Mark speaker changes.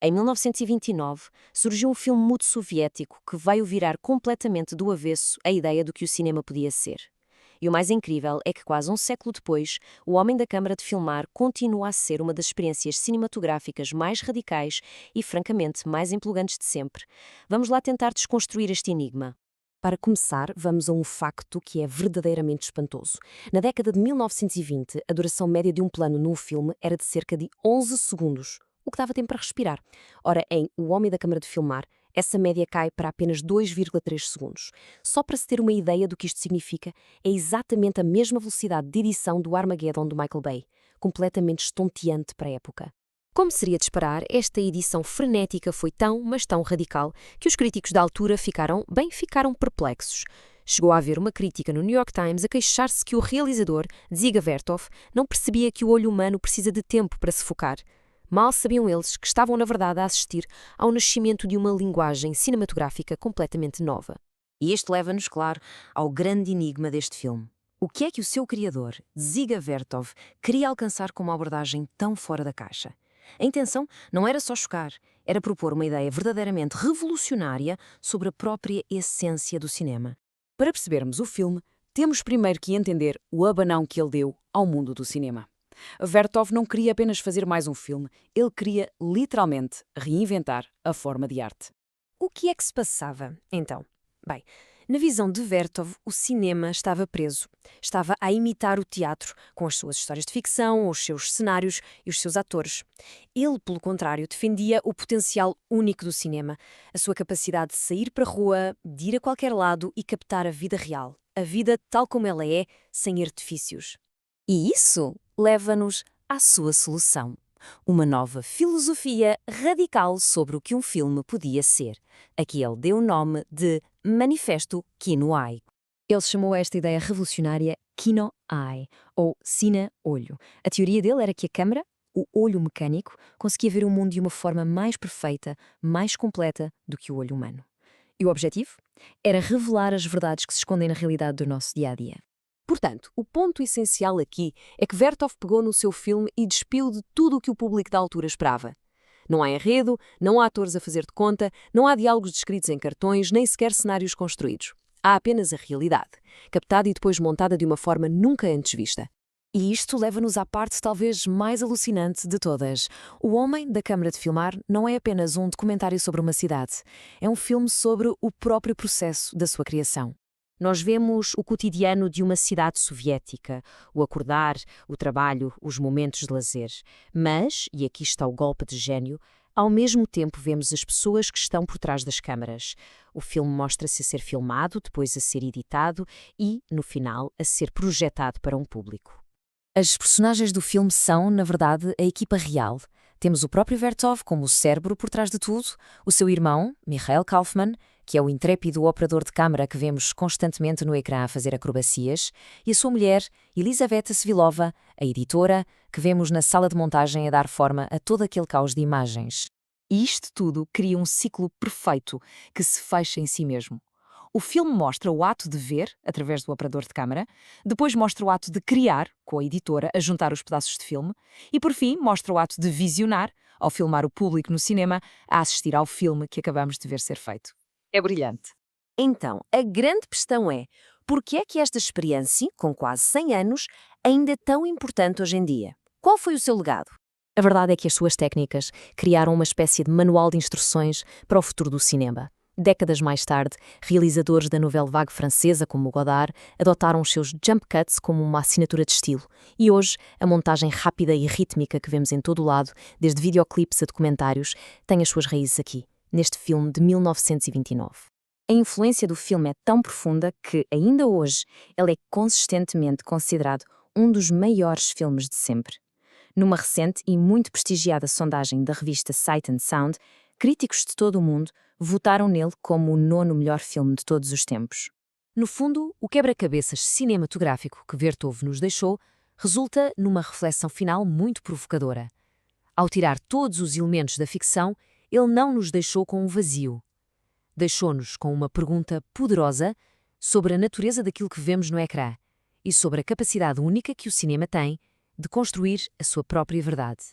Speaker 1: Em 1929, surgiu um filme mudo soviético que veio virar completamente do avesso a ideia do que o cinema podia ser. E o mais incrível é que quase um século depois, O Homem da Câmara de Filmar continua a ser uma das experiências cinematográficas mais radicais e, francamente, mais empolgantes de sempre. Vamos lá tentar desconstruir este enigma. Para começar, vamos a um facto que é verdadeiramente espantoso. Na década de 1920, a duração média de um plano num filme era de cerca de 11 segundos, o que dava tempo para respirar. Ora, em O Homem da Câmara de Filmar, essa média cai para apenas 2,3 segundos. Só para se ter uma ideia do que isto significa, é exatamente a mesma velocidade de edição do Armageddon do Michael Bay, completamente estonteante para a época. Como seria de esperar, esta edição frenética foi tão, mas tão radical, que os críticos da altura ficaram perplexos. Chegou a haver uma crítica no New York Times a queixar-se que o realizador, Dziga Vertov, não percebia que o olho humano precisa de tempo para se focar. Mal sabiam eles que estavam, na verdade, a assistir ao nascimento de uma linguagem cinematográfica completamente nova. E isto leva-nos, claro, ao grande enigma deste filme. O que é que o seu criador, Dziga Vertov, queria alcançar com uma abordagem tão fora da caixa? A intenção não era só chocar, era propor uma ideia verdadeiramente revolucionária sobre a própria essência do cinema.
Speaker 2: Para percebermos o filme, temos primeiro que entender o abanão que ele deu ao mundo do cinema. Vertov não queria apenas fazer mais um filme, ele queria literalmente reinventar a forma de arte.
Speaker 1: O que é que se passava, então? Bem, na visão de Vertov, o cinema estava preso. Estava a imitar o teatro, com as suas histórias de ficção, os seus cenários e os seus atores. Ele, pelo contrário, defendia o potencial único do cinema, a sua capacidade de sair para a rua, de ir a qualquer lado e captar a vida real. A vida tal como ela é, sem artifícios. E isso leva-nos à sua solução. Uma nova filosofia radical sobre o que um filme podia ser. Aqui ele deu o nome de Manifesto Kino-Eye. Ele chamou esta ideia revolucionária Kino-Eye, ou Cine-Olho. A teoria dele era que a câmara, o olho mecânico, conseguia ver o mundo de uma forma mais perfeita, mais completa do que o olho humano. E o objetivo? Era revelar as verdades que se escondem na realidade do nosso dia-a-dia. Portanto, o ponto essencial aqui é que Vertov pegou no seu filme e despiu de tudo o que o público da altura esperava. Não há enredo, não há atores a fazer de conta, não há diálogos descritos em cartões, nem sequer cenários construídos. Há apenas a realidade, captada e depois montada de uma forma nunca antes vista. E isto leva-nos à parte talvez mais alucinante de todas. O Homem da Câmara de Filmar não é apenas um documentário sobre uma cidade. É um filme sobre o próprio processo da sua criação. Nós vemos o cotidiano de uma cidade soviética, o acordar, o trabalho, os momentos de lazer. Mas, e aqui está o golpe de gênio, ao mesmo tempo vemos as pessoas que estão por trás das câmaras. O filme mostra-se a ser filmado, depois a ser editado e, no final, a ser projetado para um público. As personagens do filme são, na verdade, a equipa real. Temos o próprio Vertov como o cérebro por trás de tudo, o seu irmão, Mikhail Kaufman, que é o intrépido operador de câmara que vemos constantemente no ecrã a fazer acrobacias, e a sua mulher, Elizaveta Svilova, a editora, que vemos na sala de montagem a dar forma a todo aquele caos de imagens. E isto tudo cria um ciclo perfeito que se fecha em si mesmo. O filme mostra o ato de ver, através do operador de câmara, depois mostra o ato de criar, com a editora, a juntar os pedaços de filme, e por fim mostra o ato de visionar, ao filmar o público no cinema, a assistir ao filme que acabamos de ver ser feito. É brilhante. Então, a grande questão é, por que é que esta experiência, com quase 100 anos, ainda é tão importante hoje em dia? Qual foi o seu legado? A verdade é que as suas técnicas criaram uma espécie de manual de instruções para o futuro do cinema. Décadas mais tarde, realizadores da nouvelle vague francesa, como Godard, adotaram os seus jump cuts como uma assinatura de estilo. E hoje, a montagem rápida e rítmica que vemos em todo o lado, desde videoclipes a documentários, tem as suas raízes aqui, neste filme de 1929. A influência do filme é tão profunda que, ainda hoje, ele é consistentemente considerado um dos maiores filmes de sempre. Numa recente e muito prestigiada sondagem da revista Sight and Sound, críticos de todo o mundo votaram nele como o 9º melhor filme de todos os tempos. No fundo, o quebra-cabeças cinematográfico que Vertov nos deixou resulta numa reflexão final muito provocadora. Ao tirar todos os elementos da ficção, ele não nos deixou com um vazio. Deixou-nos com uma pergunta poderosa sobre a natureza daquilo que vemos no ecrã e sobre a capacidade única que o cinema tem de construir a sua própria verdade.